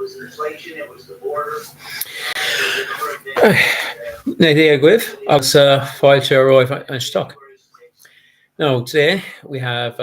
Na dé agwibh agus fáilte roiith an stock. Now today we have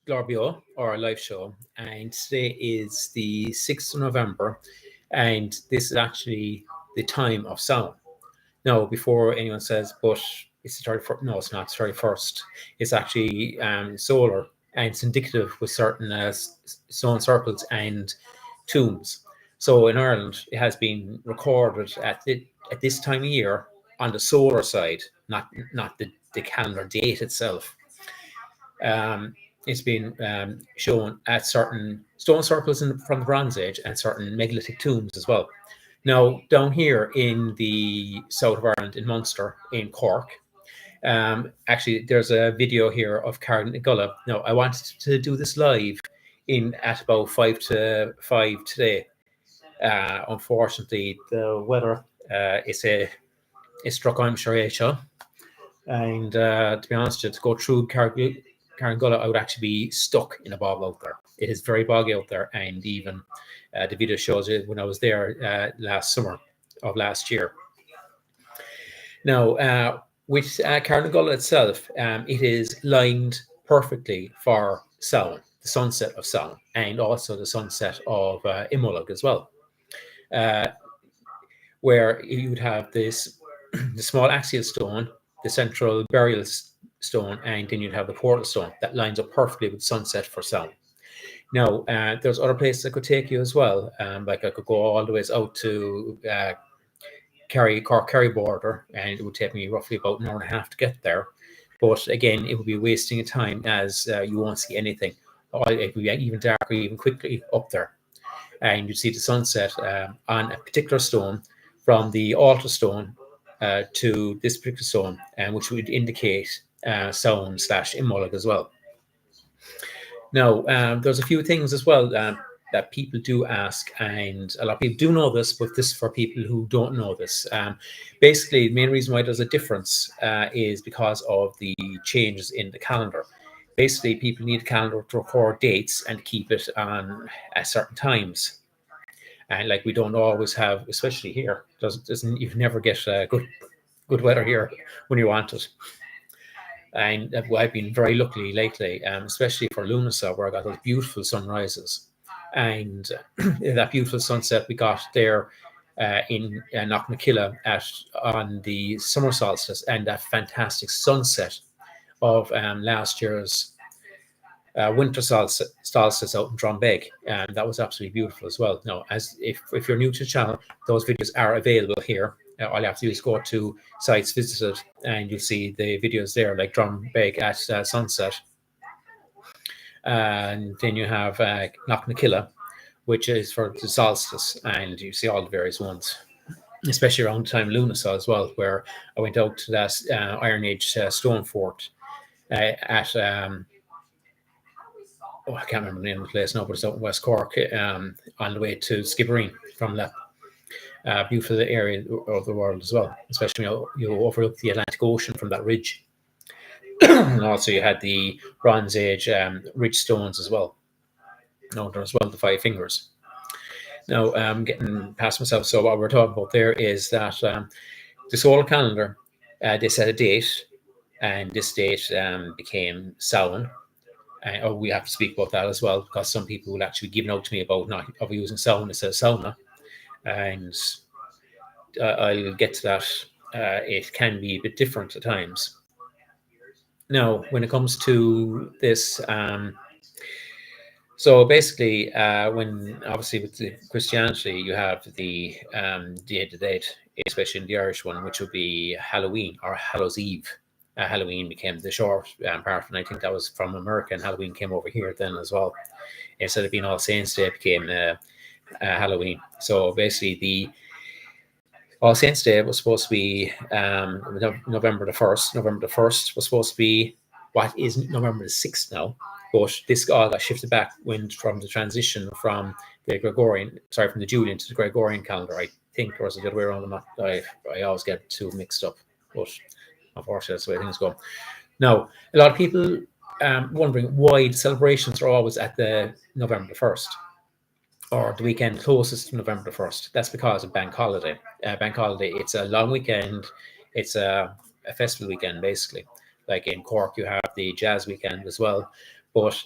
Glorbio, our live show, and today is the 6th of November, and this is actually the time of Samhain. Now, before anyone says, but it's the 31st, no, it's not 31st. It's actually solar, and it's indicative with certain stone circles and tombs. So in Ireland, it has been recorded at this time of year on the solar side, not the calendar date itself. It's been shown at certain stone circles from the Bronze Age and certain megalithic tombs as well. Now, down here in the south of Ireland, in Munster, in Cork, actually, there's a video here of Carrignagulla. Now, I wanted to do this live at about 5 to 5 today. Unfortunately, the weather is struck on Sharia, and to be honest, to go through Carrignagulla, I would actually be stuck in a bog out there. It is very boggy out there, and even the video shows it when I was there last summer of last year. Now, with Carrignagulla itself, it is lined perfectly for Samhain, the sunset of Samhain, and also the sunset of Imbolc as well, where you would have this the small axial stone, the central burial stone, and then you'd have the portal stone that lines up perfectly with sunset for Samhain. Now, there's other places I could take you as well. Like I could go all the ways out to Cork Kerry border, and it would take me roughly about an hour and a half to get there. But again, it would be wasting of time as you won't see anything. It would be even darker, even quickly up there. And you'd see the sunset on a particular stone from the altar stone to this particular stone, which would indicate Samhain/Imbolc as well. Now, there's a few things as well that people do ask, and a lot of people do know this, but this is for people who don't know this. Basically, the main reason why there's a difference is because of the changes in the calendar. Basically, people need a calendar to record dates and keep it on at certain times. And like we don't always have, especially here, you never get good weather here when you want it. And I've been very lucky lately, especially for Lunasa, where I got those beautiful sunrises. And that beautiful sunset we got there in Knocknaquilla on the summer solstice, and that fantastic sunset of last year's winter solstice out in Drumbeg. That was absolutely beautiful as well. Now, if you're new to the channel, those videos are available here. All you have to do is go to sites visited, and you'll see the videos there, like Drumbeg at sunset. And then you have Knocknaquilla, which is for the solstice, and you see all the various ones, especially around the time of Lunasa as well, where I went out to that Iron Age stone fort at I can't remember the name of the place now, but it's out in West Cork, on the way to Skibbereen from that beautiful area of the world as well, especially when you overlook the Atlantic Ocean from that ridge. And also you had the Bronze Age ridge stones as well. No, there as well, the Five Fingers. Now, I'm getting past myself. So what we're talking about there is that the solar calendar, they set a date, and this date became Samhain. We have to speak about that as well, because some people will actually be giving out to me about not using Samhain instead of Samhna. And I'll get to that. It can be a bit different at times. Now, when it comes to this, so basically, when obviously with the Christianity, you have the day to date, especially in the Irish one, which would be Halloween or Hallows Eve. Halloween became the short part, and I think that was from America, and Halloween came over here then as well. Instead of being All Saints Day, it became Halloween. So basically, the All Saints Day was supposed to be November the 1st. November the 1st was supposed to be what is November the 6th now. But this all got shifted back from the transition from the Julian to the Gregorian calendar. I think, or was it the other way around? I always get two mixed up, but unfortunately, that's the way things go. Now, a lot of people wondering why the celebrations are always at the November the 1st. or the weekend closest to November the 1st. That's because of bank holiday. Bank holiday, it's a long weekend. It's a festival weekend, basically. Like in Cork, you have the jazz weekend as well. But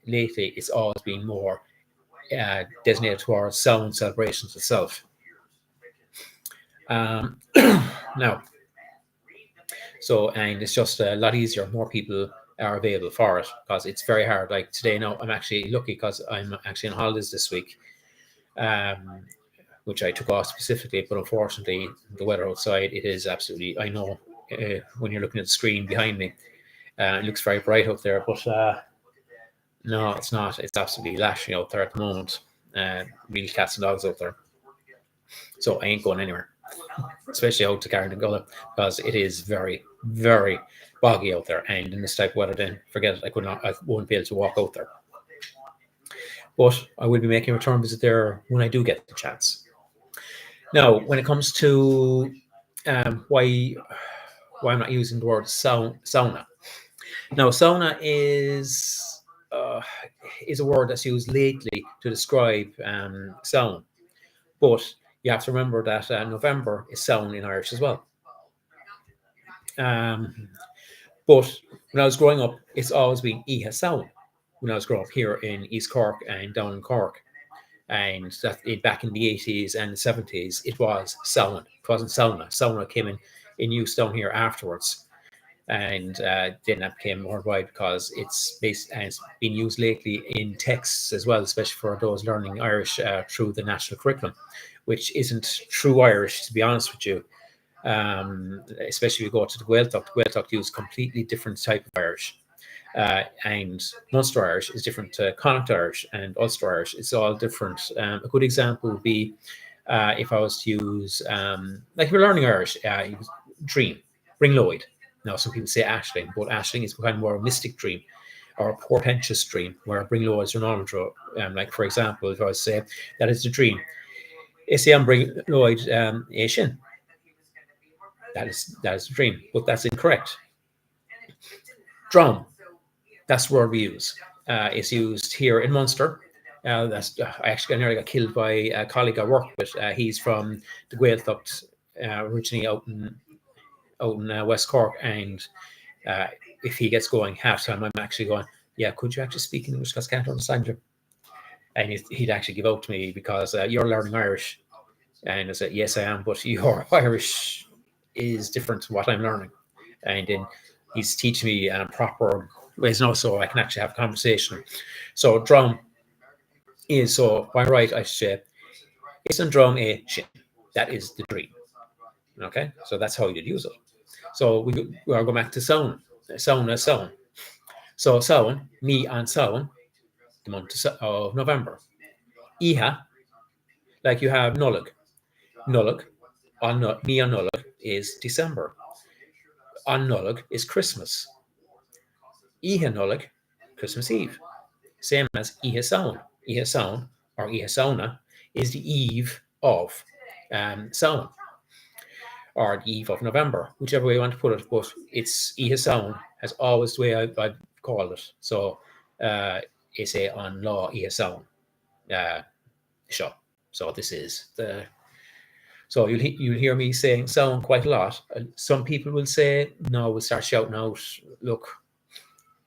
lately, it's always been more designated towards sound celebrations itself. Um, now, and it's just a lot easier. More people are available for it because it's very hard. Like today, now I'm actually lucky because I'm actually on holidays this week, um, which I took off specifically. But unfortunately, the weather outside, it is absolutely. I know when you're looking at the screen behind me, it looks very bright out there, but no, it's not. It's absolutely lashing out there at the moment. Real cats and dogs out there. So I ain't going anywhere, especially out to Carden Gully, because it is very, very boggy out there. And in this type of weather, then forget it. I won't be able to walk out there. But I will be making a return visit there when I do get the chance. Now, when it comes to why I'm not using the word sauna. Now, sauna uh, is a word that's used lately to describe sound, but you have to remember that November is sound in Irish as well. Um, but when I was growing up, it's always been Iha sound. When I was growing up here in East Cork and down in Cork, and back in the 80s and the 70s, it was sound. It wasn't sauna. Sauna came in use down here afterwards, and then that became worldwide because it's based and it's been used lately in texts as well, especially for those learning Irish through the national curriculum, which isn't true Irish, to be honest with you. Especially if you go to the Gaeltacht use completely different type of Irish. And Munster Irish is different to Connacht Irish and Ulster Irish. It's all different. A good example would be if I was to use, like if you're learning Irish, use dream, bring Lloyd. Now, some people say ashling, but ashling is kind of more a mystic dream or a portentous dream, where bring Lloyd is your normal dream. Like, for example, if I was to say that is the dream, say I'm bring Lloyd Asian. That is the dream, but that's incorrect. Drum, that's the word we use. It's used here in Munster. I nearly got killed by a colleague I work with. He's from the Gaeltacht, originally out in West Cork, and if he gets going half time, I'm actually going, yeah, could you actually speak English because I can't understand you? And he'd actually give out to me because you're learning Irish. And I said, yes, I am, but your Irish is different to what I'm learning. And then he's teaching me proper ways now so I can actually have a conversation. So drum is, so by right, I should say, it's a drum a shin. That is the dream. Okay, so that's how you'd use it. So we are going back to sound. Sound. So sound, me and sound, the month of November. Iha, like you have Nullag. Nullag, on me and Nullag is December. On Nullag is Christmas. Iha Nullag, Christmas Eve. Same as Iha Sound. Iha Sound or Iha Sauna is the eve of Sound or the eve of November, whichever way you want to put it. But it's Iha Sound has always the way I've called it. So it's a on law Iha Sound. Sure. So this is the. So you'll hear me saying sound quite a lot. Some people will say no. We'll start shouting out. Look,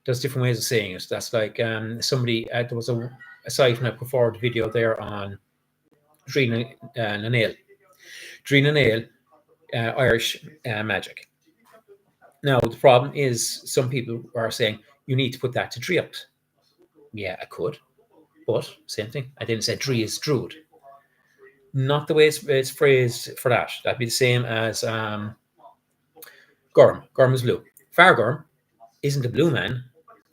there's different ways of saying it. That's like somebody. There was a site when I put forward a video there on Drina Nail. Drina Nail, Irish magic. Now the problem is some people are saying you need to put that to Driacht. Yeah, I could, but same thing. I didn't say Dri is Druid. Not the way it's phrased for that. That'd be the same as Gorm. Gorm is blue. Fargorm isn't a blue man.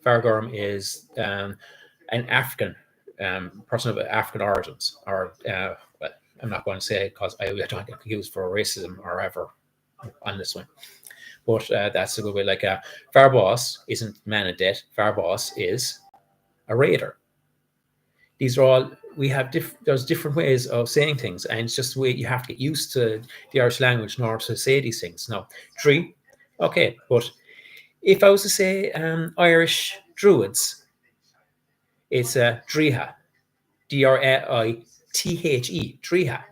Fargorm is an African person of African origins. Or, well, I'm not going to say it because I don't get confused for racism or ever on this one. But that's a good way. Like Farboss isn't man of debt. Farboss is a raider. These are all we have. There's different ways of saying things, and it's just the way you have to get used to the Irish language in order to say these things. Now, tree, okay, but if I was to say Irish druids, it's a driha. Drithe, Driha.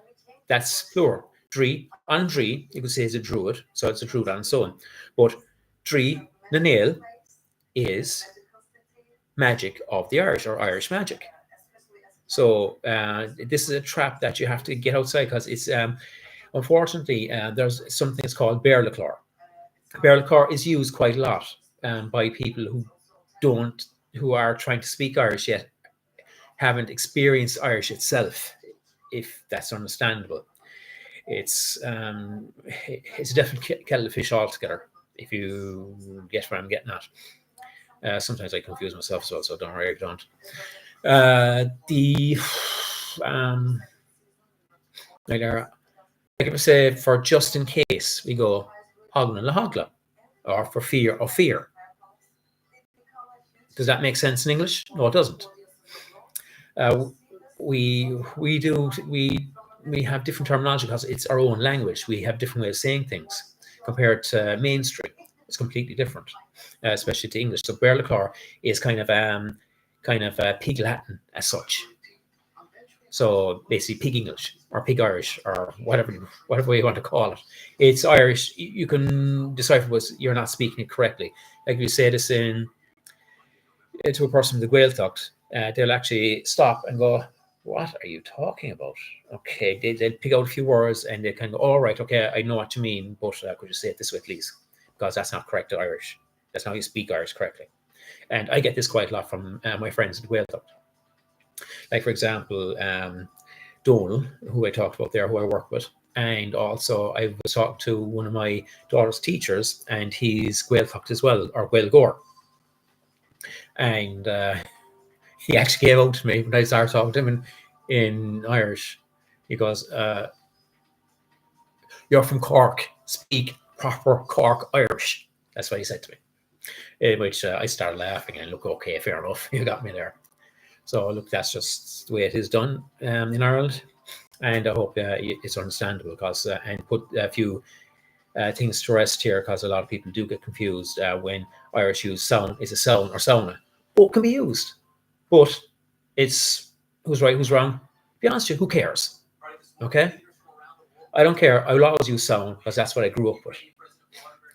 That's plural. Dri, an Dri, you could say is a druid, so it's a druid and so on. But Dri, na nail, is magic of the Irish or Irish magic. So this is a trap that you have to get outside because it's unfortunately there's something that's called Berlacor. Berlacor is used quite a lot by people who are trying to speak Irish yet haven't experienced Irish itself, if that's understandable. It's a different kettle of fish altogether, if you get what I'm getting at. Sometimes I confuse myself as well, so don't worry, I don't. Like I would say, for just in case, we go Hogla la Hogla, or for fear of fear. Does that make sense in English? No, it doesn't. We have different terminology because it's our own language. We have different ways of saying things compared to mainstream. It's completely different, especially to English. So Berlacor is kind of pig Latin as such. So basically pig English or pig Irish or whatever way you want to call it. It's Irish. You can decipher what you're not speaking it correctly. Like if you say this to a person with the Gaeltacht, they'll actually stop and go, "What are you talking about?" Okay, they'll pick out a few words and they can go, "All right, okay, I know what you mean, but could you say it this way, please?" Because that's not correct Irish. That's not how you speak Irish correctly. And I get this quite a lot from my friends with Gaeltacht. Like, for example, Donal, who I talked about there, who I work with. And also, I was talking to one of my daughter's teachers, and he's Gaeltacht as well, or Gaelgore. And he actually gave out to me when I started talking to him in Irish. He goes, "You're from Cork, speak proper Cork Irish." That's what he said to me. In which I started laughing and look, okay, fair enough, you got me there. So look, that's just the way it is done in Ireland, and I hope it's understandable because and put a few things to rest here because a lot of people do get confused when Irish use sound is a sound or sauna. Both can be used, but it's who's right, who's wrong. To be honest with you, who cares? Okay, I don't care. I will always use sound because that's what I grew up with,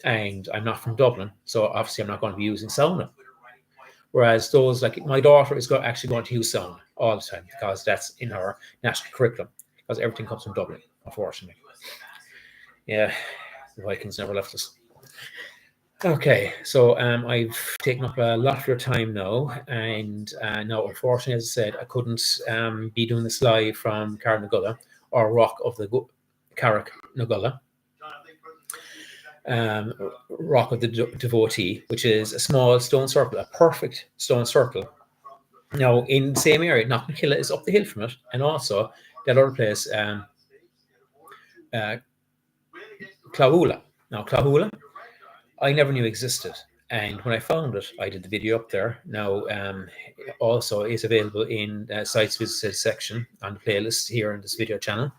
and I'm not from Dublin, so obviously I'm not going to be using sauna. Whereas those, like my daughter, is actually going to use sauna all the time because that's in her national curriculum. Because everything comes from Dublin, unfortunately. Yeah, the Vikings never left us. Okay, so I've taken up a lot of your time now, and now, unfortunately, as I said, I couldn't be doing this live from Carnagulla or Rock of the Carrick Nagulla. Rock of the Devotee, which is a small stone circle, a perfect stone circle. Now, in the same area, Knocknakill is up the hill from it, and also that other place, Clahula. Now, Clahula, I never knew existed, and when I found it, I did the video up there. Now, also is available in sites visited section on the playlist here in this video channel.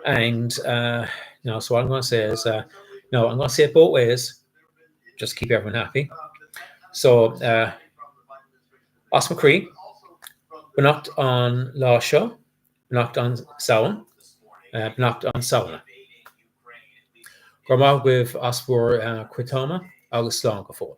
And now, so what I'm going to say is, no, I'm going to say it both ways, just to keep everyone happy. So, Osmacree, Banacht on Lasha, Banacht on Samhain, Banacht on Samhna. Gormag with Osbor Quitoma, August Long Gafo.